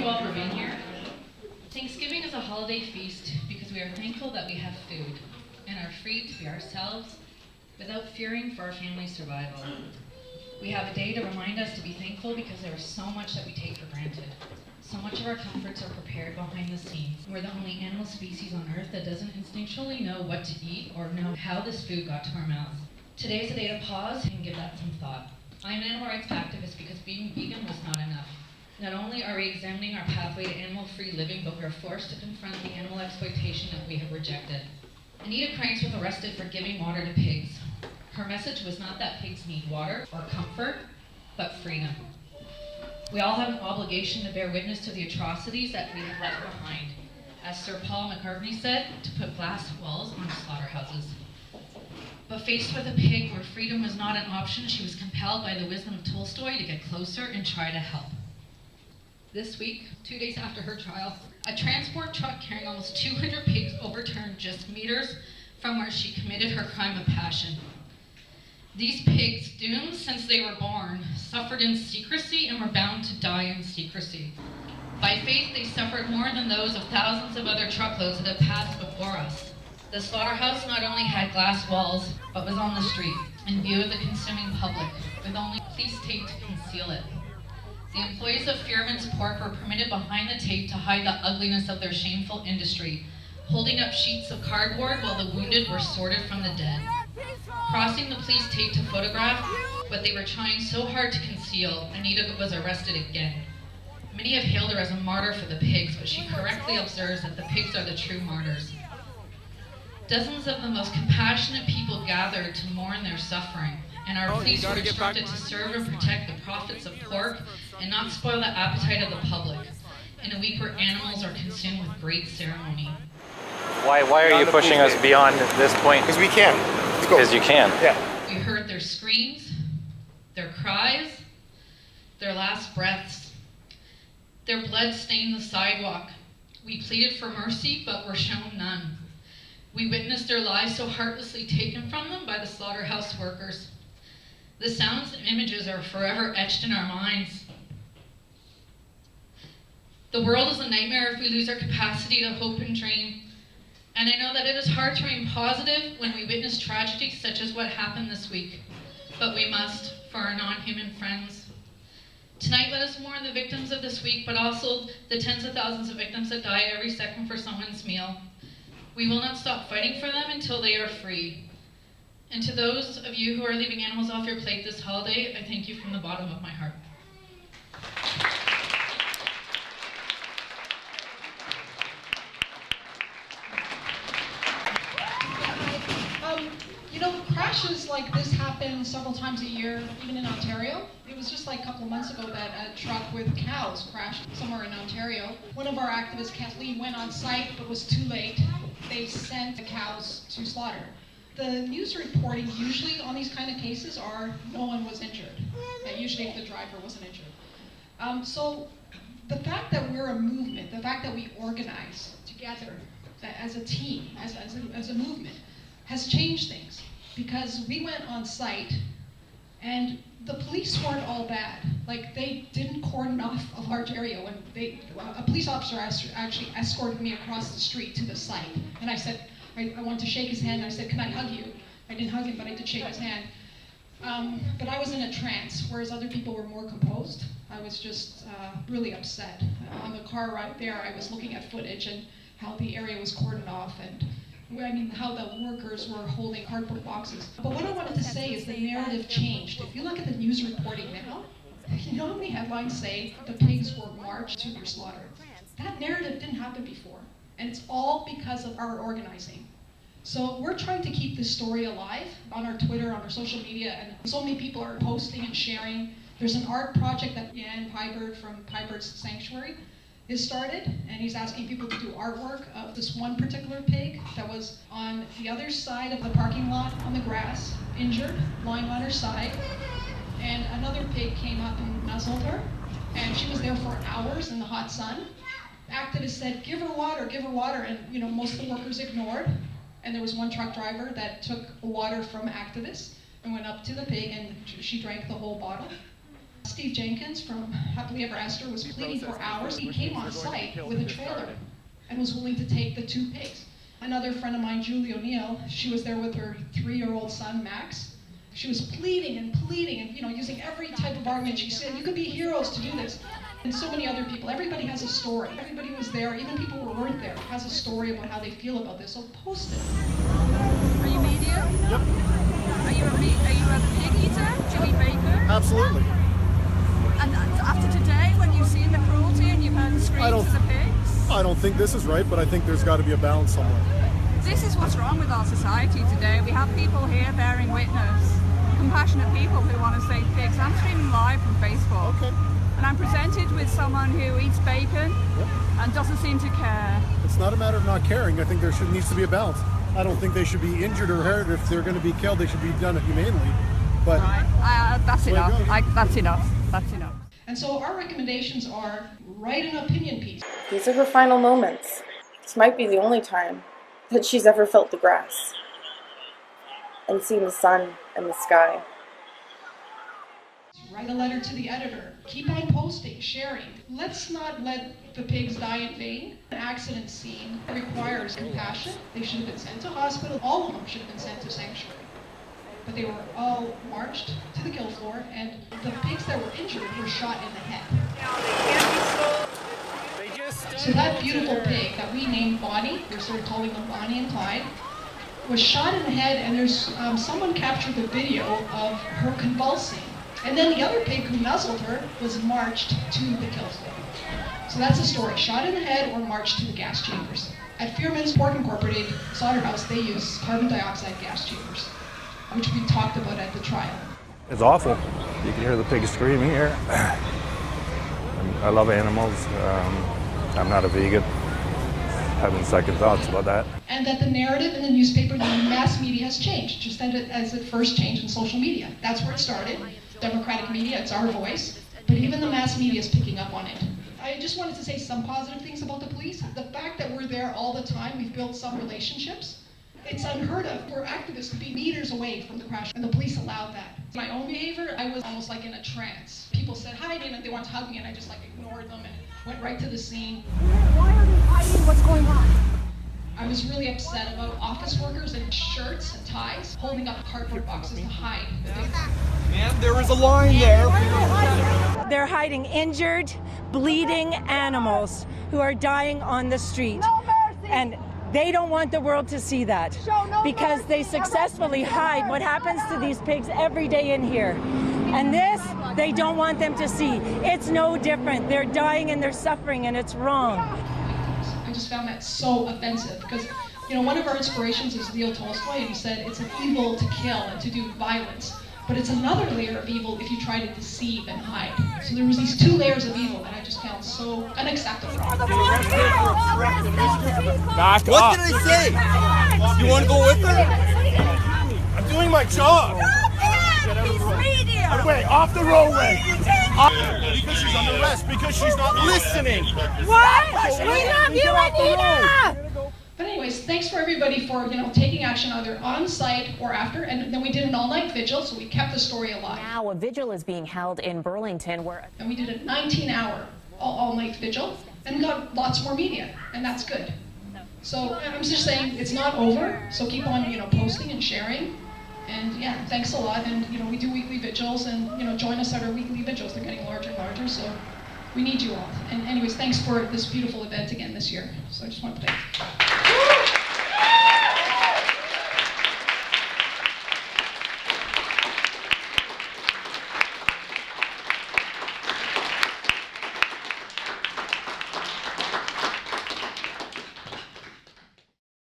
you all for being here. Thanksgiving is a holiday feast because we are thankful that we have food and are free to be ourselves without fearing for our family's survival. We have a day to remind us to be thankful because there is so much that we take for granted. So much of our comforts are prepared behind the scenes. We're the only animal species on Earth that doesn't instinctually know what to eat or know how this food got to our mouths. Today is a day to pause and give that some thought. I'm an animal rights activist because being vegan was not enough. Not only are we examining our pathway to animal-free living, but we are forced to confront the animal exploitation that we have rejected. Anita Krajnc was arrested for giving water to pigs. Her message was not that pigs need water or comfort, but freedom. We all have an obligation to bear witness to the atrocities that we have left behind. As Sir Paul McCartney said, to put glass walls on slaughterhouses. But faced with a pig where freedom was not an option, she was compelled by the wisdom of Tolstoy to get closer and try to help. This week, 2 days after her trial, a transport truck carrying almost 200 pigs overturned just meters from where she committed her crime of passion. These pigs, doomed since they were born, suffered in secrecy and were bound to die in secrecy. By faith, they suffered more than those of thousands of other truckloads that have passed before us. The slaughterhouse not only had glass walls, but was on the street, in view of the consuming public, with only police tape to conceal it. The employees of Fearmans Pork were permitted behind the tape to hide the ugliness of their shameful industry, holding up sheets of cardboard while the wounded were sorted from the dead. Crossing the police tape to photograph what they were trying so hard to conceal, Anita was arrested again. Many have hailed her as a martyr for the pigs, but she correctly observes that the pigs are the true martyrs. Dozens of the most compassionate people gathered to mourn their suffering, and our police were instructed to serve and protect the profits of pork and not spoil the appetite of the public, in a week where animals are consumed with great ceremony. Why are you pushing us beyond this point? Because we can. Let's go. Because you can. Yeah. We heard their screams, their cries, their last breaths. Their blood stained the sidewalk. We pleaded for mercy, but were shown none. We witnessed their lives so heartlessly taken from them by the slaughterhouse workers. The sounds and images are forever etched in our minds. The world is a nightmare if we lose our capacity to hope and dream. And I know that it is hard to remain positive when we witness tragedies such as what happened this week. But we must, for our non-human friends. Tonight, let us mourn the victims of this week, but also the tens of thousands of victims that die every second for someone's meal. We will not stop fighting for them until they are free. And to those of you who are leaving animals off your plate this holiday, I thank you from the bottom of my heart. Crashes like this happen several times a year, even in Ontario. It was just like a couple of months ago that a truck with cows crashed somewhere in Ontario. One of our activists, Kathleen, went on site but was too late. They sent the cows to slaughter. The news reporting usually on these kind of cases are no one was injured. Usually if the driver wasn't injured. So the fact that we're a movement, the fact that we organize together as a team, as a movement, has changed things. Because we went on site and the police weren't all bad. Like, they didn't cordon off a large area. When a police officer actually escorted me across the street to the site. And I said, I wanted to shake his hand. I said, can I hug you? I didn't hug him, but I did shake his hand. But I was in a trance, whereas other people were more composed. I was just really upset. On the car right there, I was looking at footage and how the area was cordoned off and how the workers were holding cardboard boxes. But what I wanted to say is the narrative changed. If you look at the news reporting now, you know how many headlines say the pigs were marched to their slaughter? That narrative didn't happen before. And it's all because of our organizing. So we're trying to keep this story alive on our Twitter, on our social media, and so many people are posting and sharing. There's an art project that Jan Pybert from Pybert's Sanctuary has started, and he's asking people to do artwork of this one particular pig that was on the other side of the parking lot on the grass, injured, lying on her side, and another pig came up and nuzzled her, and she was there for hours in the hot sun. Activists said, give her water, and most of the workers ignored, and there was one truck driver that took water from activists and went up to the pig, and she drank the whole bottle. Steve Jenkins from Happily Ever After was pleading for hours. He came on site with a trailer and was willing to take the 2 pigs. Another friend of mine, Julie O'Neill, she was there with her 3-year-old son, Max. She was pleading and using every type of argument. She said, you could be heroes to do this. And so many other people. Everybody has a story. Everybody was there, even people who weren't there, has a story about how they feel about this. So post it. Are you media? Yep. Are you a pig eater? Do you eat bacon? Absolutely. And after today, when you've seen the cruelty and you've heard the screams of the pigs? I don't think this is right, but I think there's got to be a balance somewhere. This is what's wrong with our society today. We have people here bearing witness, compassionate people who want to save pigs. I'm streaming live from Facebook. Okay. And I'm presented with someone who eats bacon and doesn't seem to care. It's not a matter of not caring. I think there needs to be a balance. I don't think they should be injured or hurt. If they're going to be killed, they should be done humanely. But right. That's enough. That's enough. That's enough. And so our recommendations are write an opinion piece. These are her final moments. This might be the only time that she's ever felt the grass and seen the sun and the sky. Write a letter to the editor. Keep on posting, sharing. Let's not let the pigs die in vain. An accident scene requires compassion. They should have been sent to hospital. All of them should have been sent to sanctuary. But they were all marched to the kill floor, and the pigs that were injured were shot in the head. So that beautiful pig that we named Bonnie, we're sort of calling them Bonnie and Clyde, was shot in the head, and there's someone captured the video of her convulsing. And then the other pig who nuzzled her was marched to the kill floor. So that's the story, shot in the head or marched to the gas chambers. At Fearmans Pork Inc. slaughterhouse, they use carbon dioxide gas chambers, which we talked about at the trial. It's awful. You can hear the pigs screaming here. I love animals. I'm not a vegan. Having second thoughts about that. And that the narrative in the newspaper and the mass media has changed, just as it first changed in social media. That's where it started. Democratic media, it's our voice. But even the mass media is picking up on it. I just wanted to say some positive things about the police. The fact that we're there all the time, we've built some relationships. It's unheard of for activists to be meters away from the crash, and the police allowed that. My own behavior, I was almost like in a trance. People said hi, and they wanted to hug me, and I just ignored them and went right to the scene. Why are they hiding what's going on? I was really upset about office workers in shirts and ties holding up cardboard boxes to hide. Ma'am, there is a line there. They're hiding injured, bleeding animals who are dying on the street. And they don't want the world to see that because they successfully hide what happens to these pigs every day in here. And this, they don't want them to see. It's no different. They're dying and they're suffering, and it's wrong. I just found that so offensive because, one of our inspirations is Leo Tolstoy, and he said it's an evil to kill and to do violence, but it's another layer of evil if you try to deceive and hide. So there was these 2 layers of evil that I just found so unacceptable. Back what did I say? You want to go with her? I'm doing my job. Wait, off the roadway. Because she's under arrest, because she's not listening. What? We love you, Anita! But anyways, thanks for everybody for taking action either on site or after, and then we did an all-night vigil, so we kept the story alive. Now a vigil is being held in Burlington and we did a 19-hour all-night vigil, and we got lots more media, and that's good. So I'm just saying it's not over, so keep on posting and sharing. And yeah, thanks a lot. And we do weekly vigils, and join us at our weekly vigils. They're getting larger and larger, so we need you all. And anyways, thanks for this beautiful event again this year. So I just want to thank you.